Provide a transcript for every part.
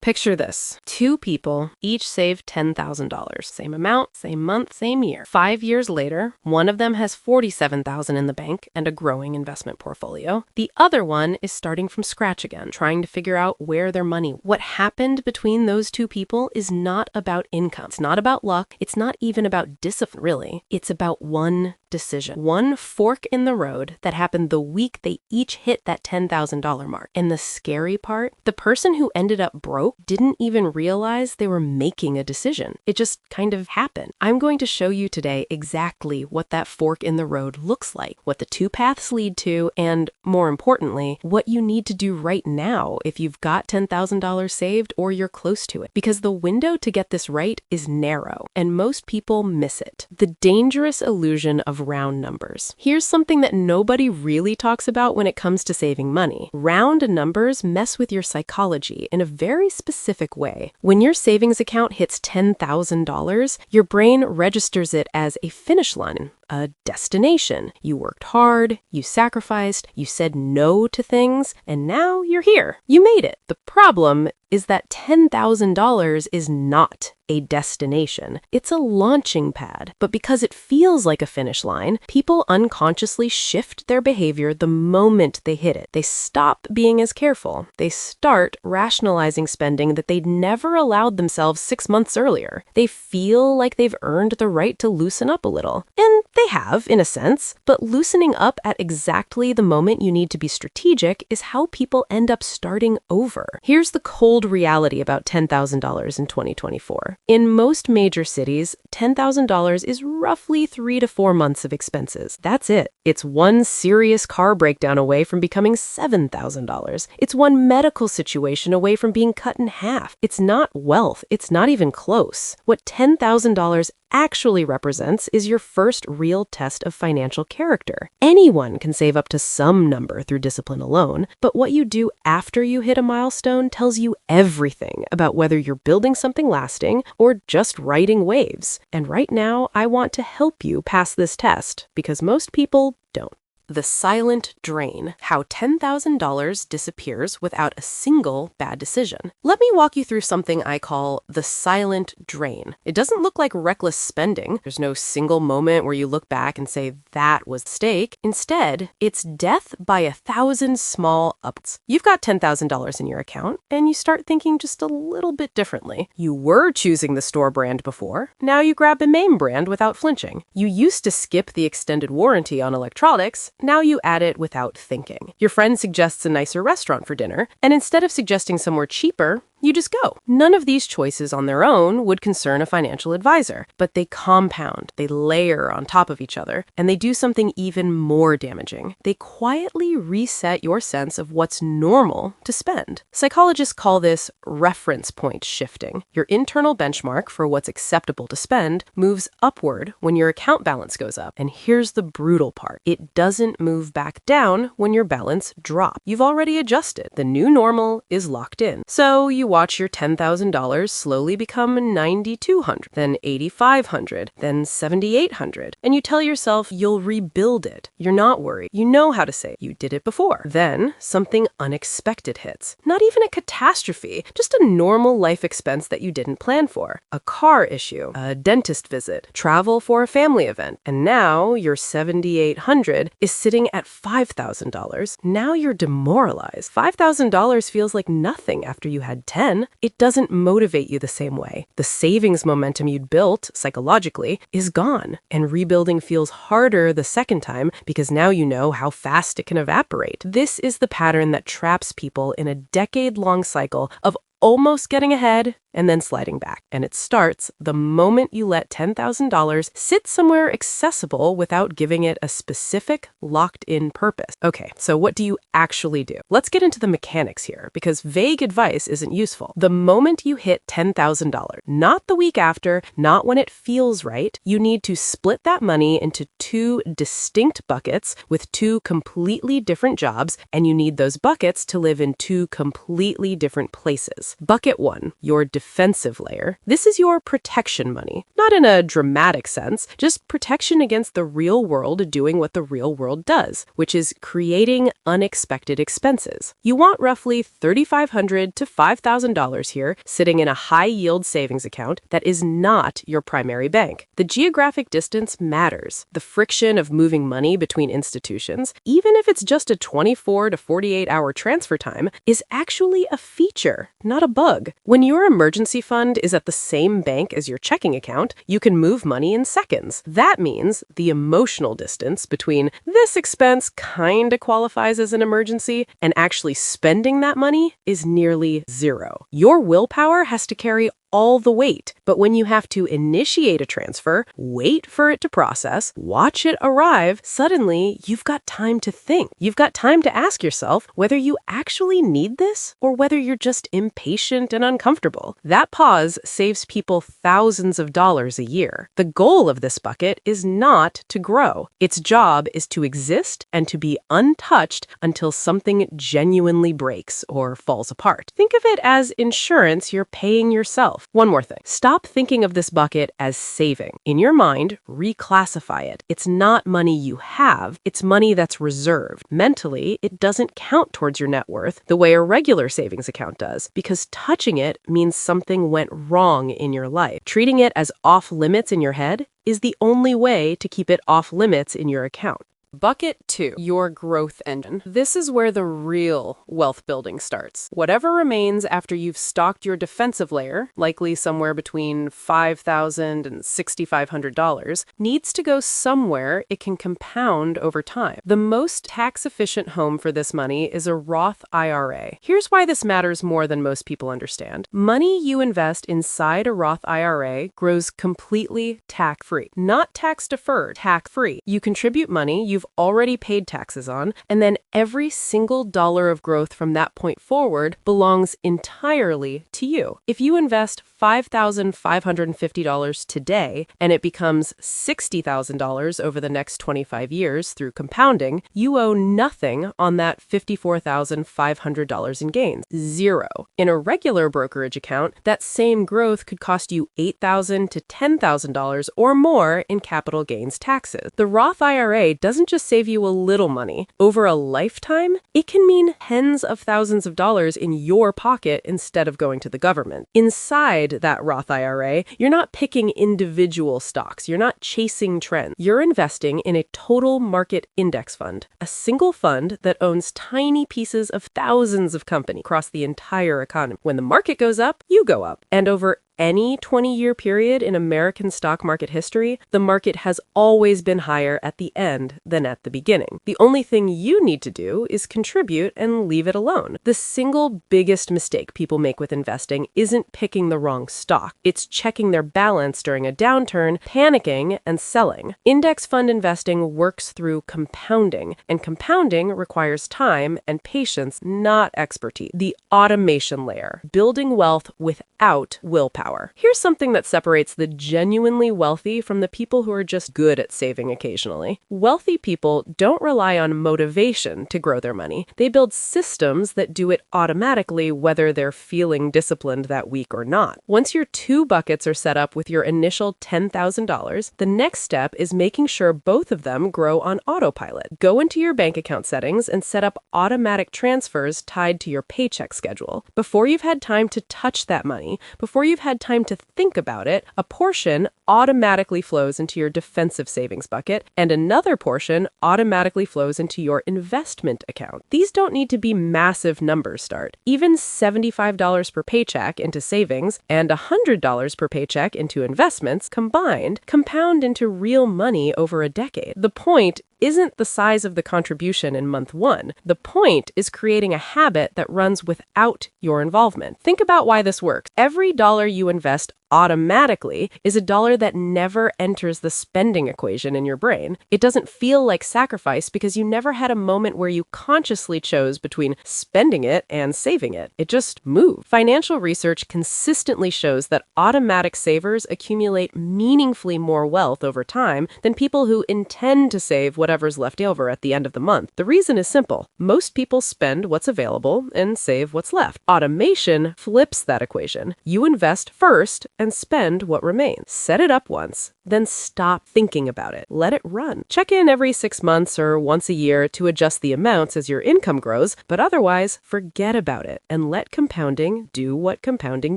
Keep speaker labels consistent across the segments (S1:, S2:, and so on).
S1: Picture this. Two people each saved $10,000. Same amount, same month, same year. 5 years later, one of them has $47,000 in the bank and a growing investment portfolio. The other one is starting from scratch again, trying to figure out where their money. What happened between those two people is not about income. It's not about luck. It's not even about discipline, really. It's about one decision. One fork in the road that happened the week they each hit that $10,000 mark. And the scary part, the person who ended up broke didn't even realize they were making a decision. It just kind of happened. I'm going to show you today exactly what that fork in the road looks like, what the two paths lead to, and more importantly, what you need to do right now if you've got $10,000 saved or you're close to it. Because the window to get this right is narrow, and most people miss it. The dangerous illusion of round numbers. Here's something that nobody really talks about when it comes to saving money. Round numbers mess with your psychology in a very specific way. When your savings account hits $10,000, your brain registers it as a finish line, a destination. You worked hard, you sacrificed, you said no to things, and now you're here. You made it. The problem is that $10,000 is not a destination. It's a launching pad. But because it feels like a finish line, people unconsciously shift their behavior the moment they hit it. They stop being as careful. They start rationalizing spending that they'd never allowed themselves 6 months earlier. They feel like they've earned the right to loosen up a little. And they have, in a sense, but loosening up at exactly the moment you need to be strategic is how people end up starting over. Here's the cold reality about $10,000 in 2024. In most major cities, $10,000 is roughly 3 to 4 months of expenses. That's it. It's one serious car breakdown away from becoming $7,000. It's one medical situation away from being cut in half. It's not wealth. It's not even close. What $10,000 actually represents is your first real test of financial character. Anyone can save up to some number through discipline alone, but what you do after you hit a milestone tells you everything about whether you're building something lasting or just riding waves. And right now, I want to help you pass this test because most people don't. The silent drain, how $10,000 disappears without a single bad decision. Let me walk you through something I call the silent drain. It doesn't look like reckless spending. There's no single moment where you look back and say, that was a mistake. Instead, it's death by 1,000 small ups. You've got $10,000 in your account, and you start thinking just a little bit differently. You were choosing the store brand before. Now you grab a name brand without flinching. You used to skip the extended warranty on electronics. Now you add it without thinking. Your friend suggests a nicer restaurant for dinner, and instead of suggesting somewhere cheaper, you just go. None of these choices on their own would concern a financial advisor, but they compound, they layer on top of each other, and they do something even more damaging. They quietly reset your sense of what's normal to spend. Psychologists call this reference point shifting. Your internal benchmark for what's acceptable to spend moves upward when your account balance goes up. And here's the brutal part. It doesn't move back down when your balance drops. You've already adjusted. The new normal is locked in. So you watch your $10,000 slowly become $9,200, then $8,500, then $7,800, and you tell yourself you'll rebuild it. You're not worried. You know how to save. You did it before. Then something unexpected hits. Not even a catastrophe, just a normal life expense that you didn't plan for. A car issue, a dentist visit, travel for a family event, and now your $7,800 is sitting at $5,000. Now you're demoralized. $5,000 feels like nothing after you had 10. It doesn't motivate you the same way. The savings momentum you'd built, psychologically, is gone. And rebuilding feels harder the second time because now you know how fast it can evaporate. This is the pattern that traps people in a decade-long cycle of almost getting ahead and then sliding back. And it starts the moment you let $10,000 sit somewhere accessible without giving it a specific, locked-in purpose. Okay, so what do you actually do? Let's get into the mechanics here, because vague advice isn't useful. The moment you hit $10,000, not the week after, not when it feels right, you need to split that money into 2 distinct buckets with 2 completely different jobs, and you need those buckets to live in 2 completely different places. buckets. Bucket 1, your defensive layer. This is your protection money. Not in a dramatic sense, just protection against the real world doing what the real world does, which is creating unexpected expenses. You want roughly $3,500 to $5,000 here sitting in a high-yield savings account that is not your primary bank. The geographic distance matters. The friction of moving money between institutions, even if it's just a 24 to 48-hour transfer time, is actually a feature, not a bug. When your emergency fund is at the same bank as your checking account, you can move money in seconds. That means the emotional distance between this expense kinda qualifies as an emergency and actually spending that money is nearly zero. Your willpower has to carry all the weight. But when you have to initiate a transfer, wait for it to process, watch it arrive, suddenly you've got time to think. You've got time to ask yourself whether you actually need this or whether you're just impatient and uncomfortable. That pause saves people thousands of dollars a year. The goal of this bucket is not to grow. Its job is to exist and to be untouched until something genuinely breaks or falls apart. Think of it as insurance you're paying yourself. One more thing. Stop thinking of this bucket as saving. In your mind, reclassify it. It's not money you have, it's money that's reserved. Mentally, it doesn't count towards your net worth the way a regular savings account does, because touching it means something went wrong in your life. Treating it as off limits in your head is the only way to keep it off limits in your account. Bucket 2, your growth engine. This is where the real wealth building starts. Whatever remains after you've stocked your defensive layer, likely somewhere between $5,000 and $6,500, needs to go somewhere it can compound over time. The most tax-efficient home for this money is a Roth IRA. Here's why this matters more than most people understand. Money you invest inside a Roth IRA grows completely tax-free. Not tax-deferred, tax-free. You contribute money you've already paid taxes on, and then every single dollar of growth from that point forward belongs entirely to you. If you invest $5,550 today and it becomes $60,000 over the next 25 years through compounding, you owe nothing on that $54,500 in gains. Zero. In a regular brokerage account, that same growth could cost you $8,000 to $10,000 or more in capital gains taxes. The Roth IRA doesn't just save you a little money. Over a lifetime, it can mean tens of thousands of dollars in your pocket instead of going to the government. Inside that Roth IRA, you're not picking individual stocks. You're not chasing trends. You're investing in a total market index fund, a single fund that owns tiny pieces of thousands of companies across the entire economy. When the market goes up, you go up. And over any 20-year period in American stock market history, the market has always been higher at the end than at the beginning. The only thing you need to do is contribute and leave it alone. The single biggest mistake people make with investing isn't picking the wrong stock. It's checking their balance during a downturn, panicking, and selling. Index fund investing works through compounding, and compounding requires time and patience, not expertise. The automation layer, building wealth without willpower. Here's something that separates the genuinely wealthy from the people who are just good at saving occasionally. Wealthy people don't rely on motivation to grow their money. They build systems that do it automatically whether they're feeling disciplined that week or not. Once your two buckets are set up with your initial $10,000, the next step is making sure both of them grow on autopilot. Go into your bank account settings and set up automatic transfers tied to your paycheck schedule. Before you've had time to touch that money, before you've had time to think about it, a portion automatically flows into your defensive savings bucket, and another portion automatically flows into your investment account. These don't need to be massive numbers start. Even $75 per paycheck into savings and $100 per paycheck into investments combined compound into real money over a decade. The point isn't the size of the contribution in month one. The point is creating a habit that runs without your involvement. Think about why this works. Every dollar you invest automatically is a dollar that never enters the spending equation in your brain. It doesn't feel like sacrifice because you never had a moment where you consciously chose between spending it and saving it. It just moved. Financial research consistently shows that automatic savers accumulate meaningfully more wealth over time than people who intend to save whatever's left over at the end of the month. The reason is simple. Most people spend what's available and save what's left. Automation flips that equation. You invest first and spend what remains. Set it up once, then stop thinking about it. Let it run. Check in every 6 months or once a year to adjust the amounts as your income grows, but otherwise, forget about it and let compounding do what compounding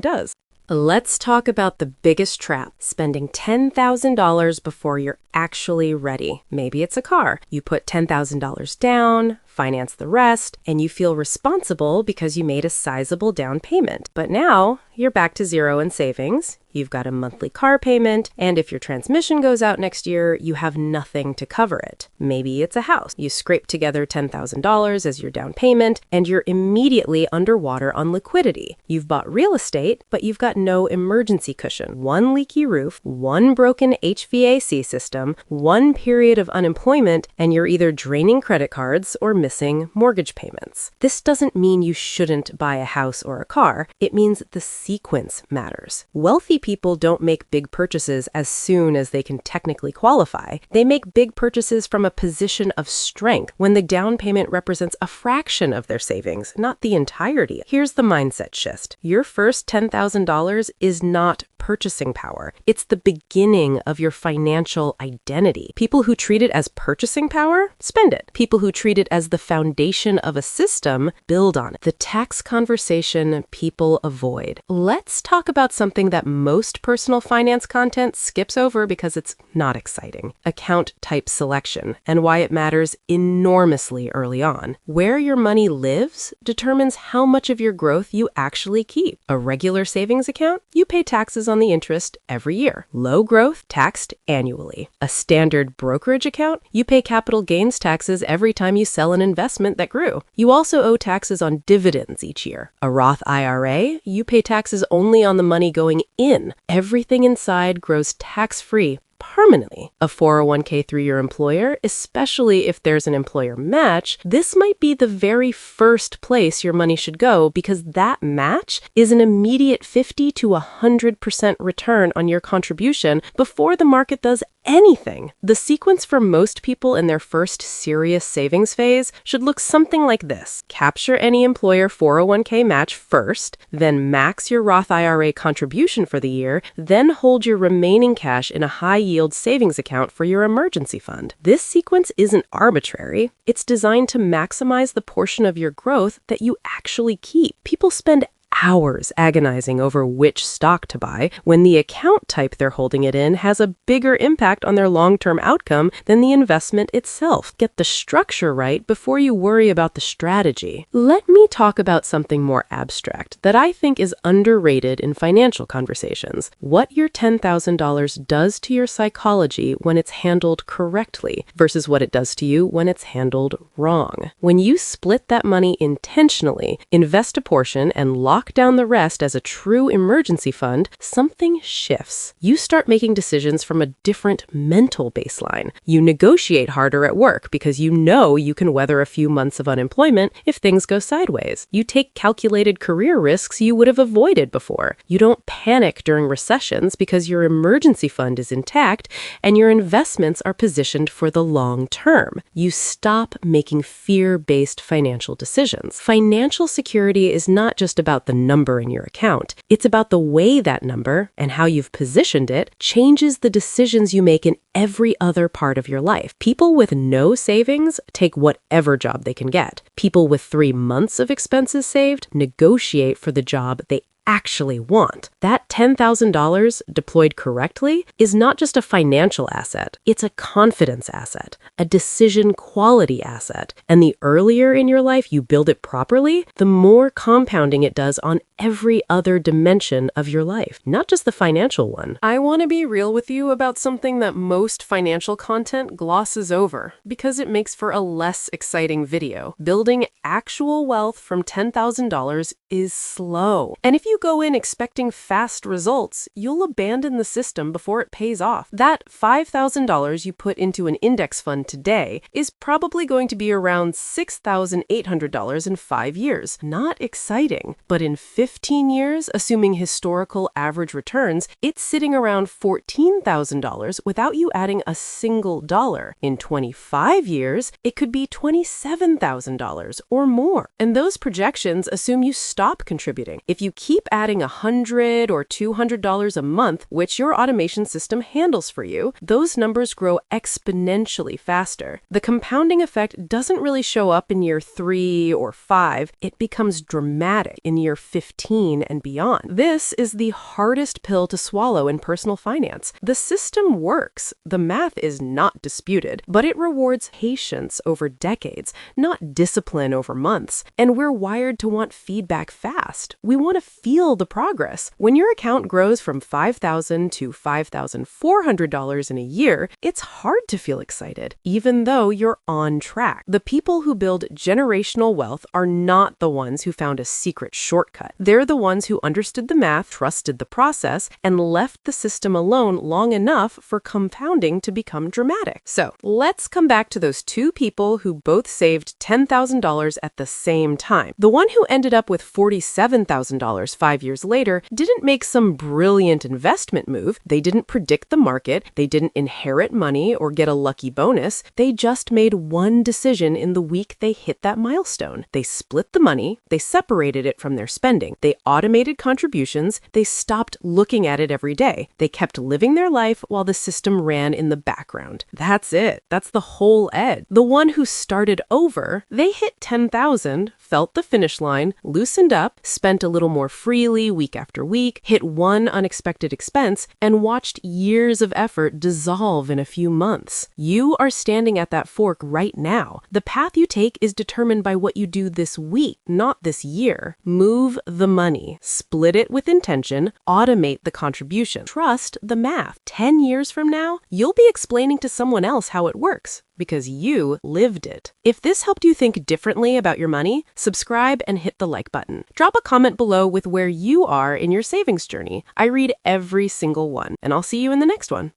S1: does. Let's talk about the biggest trap, spending $10,000 before you're actually ready. Maybe it's a car. You put $10,000 down, finance the rest, and you feel responsible because you made a sizable down payment. But now you're back to zero in savings. You've got a monthly car payment, and if your transmission goes out next year, you have nothing to cover it. Maybe it's a house. You scrape together $10,000 as your down payment, and you're immediately underwater on liquidity. You've bought real estate, but you've got no emergency cushion. One leaky roof, one broken HVAC system, one period of unemployment, and you're either draining credit cards or missing mortgage payments. This doesn't mean you shouldn't buy a house or a car. It means the sequence matters. Wealthy people don't make big purchases as soon as they can technically qualify. They make big purchases from a position of strength when the down payment represents a fraction of their savings, not the entirety. Here's the mindset shift. Your first $10,000 is not purchasing power. It's the beginning of your financial identity. People who treat it as purchasing power, spend it. People who treat it as the foundation of a system, build on it. The tax conversation people avoid. Let's talk about something that most personal finance content skips over because it's not exciting. Account type selection and why it matters enormously early on. Where your money lives determines how much of your growth you actually keep. A regular savings account, you pay taxes on the interest every year. Low growth, taxed annually. A standard brokerage account, you pay capital gains taxes every time you sell an investment that grew. You also owe taxes on dividends each year. A Roth IRA, you pay taxes only on the money going in. Everything inside grows tax-free permanently. A 401k through your employer, especially if there's an employer match, this might be the very first place your money should go because that match is an immediate 50 to 100% return on your contribution before the market does anything. The sequence for most people in their first serious savings phase should look something like this. Capture any employer 401k match first, then max your Roth IRA contribution for the year, then hold your remaining cash in a high-yield savings account for your emergency fund. This sequence isn't arbitrary. It's designed to maximize the portion of your growth that you actually keep. People spend hours agonizing over which stock to buy when the account type they're holding it in has a bigger impact on their long-term outcome than the investment itself. Get the structure right before you worry about the strategy. Let me talk about something more abstract that I think is underrated in financial conversations. What your $10,000 does to your psychology when it's handled correctly versus what it does to you when it's handled wrong. When you split that money intentionally, invest a portion, and lock down the rest as a true emergency fund, something shifts. You start making decisions from a different mental baseline. You negotiate harder at work because you know you can weather a few months of unemployment if things go sideways. You take calculated career risks you would have avoided before. You don't panic during recessions because your emergency fund is intact and your investments are positioned for the long term. You stop making fear-based financial decisions. Financial security is not just about the number in your account. It's about the way that number and how you've positioned it changes the decisions you make in every other part of your life. People with no savings take whatever job they can get. People with 3 months of expenses saved negotiate for the job they actually want. That $10,000 deployed correctly is not just a financial asset, it's a confidence asset, a decision quality asset. And the earlier in your life you build it properly, the more compounding it does on every other dimension of your life, not just the financial one. I want to be real with you about something that most financial content glosses over because it makes for a less exciting video. Building actual wealth from $10,000 is slow. And if you go in expecting fast fast results, you'll abandon the system before it pays off. That $5,000 you put into an index fund today is probably going to be around $6,800 in 5 years. Not exciting. But in 15 years, assuming historical average returns, it's sitting around $14,000 without you adding a single dollar. In 25 years, it could be $27,000 or more. And those projections assume you stop contributing. If you keep adding $100 or $200 a month, which your automation system handles for you, those numbers grow exponentially faster. The compounding effect doesn't really show up in year 3 or 5. It becomes dramatic in year 15 and beyond. This is the hardest pill to swallow in personal finance. The system works. The math is not disputed, but it rewards patience over decades, not discipline over months. And we're wired to want feedback fast. We want to feel the progress. When your account grows from $5,000 to $5,400 in a year, it's hard to feel excited, even though you're on track. The people who build generational wealth are not the ones who found a secret shortcut. They're the ones who understood the math, trusted the process, and left the system alone long enough for compounding to become dramatic. So let's come back to those two people who both saved $10,000 at the same time. The one who ended up with $47,000 5 years later didn't make some brilliant investment move. They didn't predict the market. They didn't inherit money or get a lucky bonus. They just made one decision in the week they hit that milestone. They split the money. They separated it from their spending. They automated contributions. They stopped looking at it every day. They kept living their life while the system ran in the background. That's it. That's the whole edge. The one who started over, they hit 10,000, felt the finish line, loosened up, spent a little more freely week after week, hit one unexpected expense, and watched years of effort dissolve in a few months. You are standing at that fork right now. The path you take is determined by what you do this week, not this year. Move the money, split it with intention, automate the contribution, trust the math. 10 years from now, you'll be explaining to someone else how it works, because you lived it. If this helped you think differently about your money, subscribe and hit the like button. Drop a comment below with where you are in your savings journey. I read every single one, and I'll see you in the next one.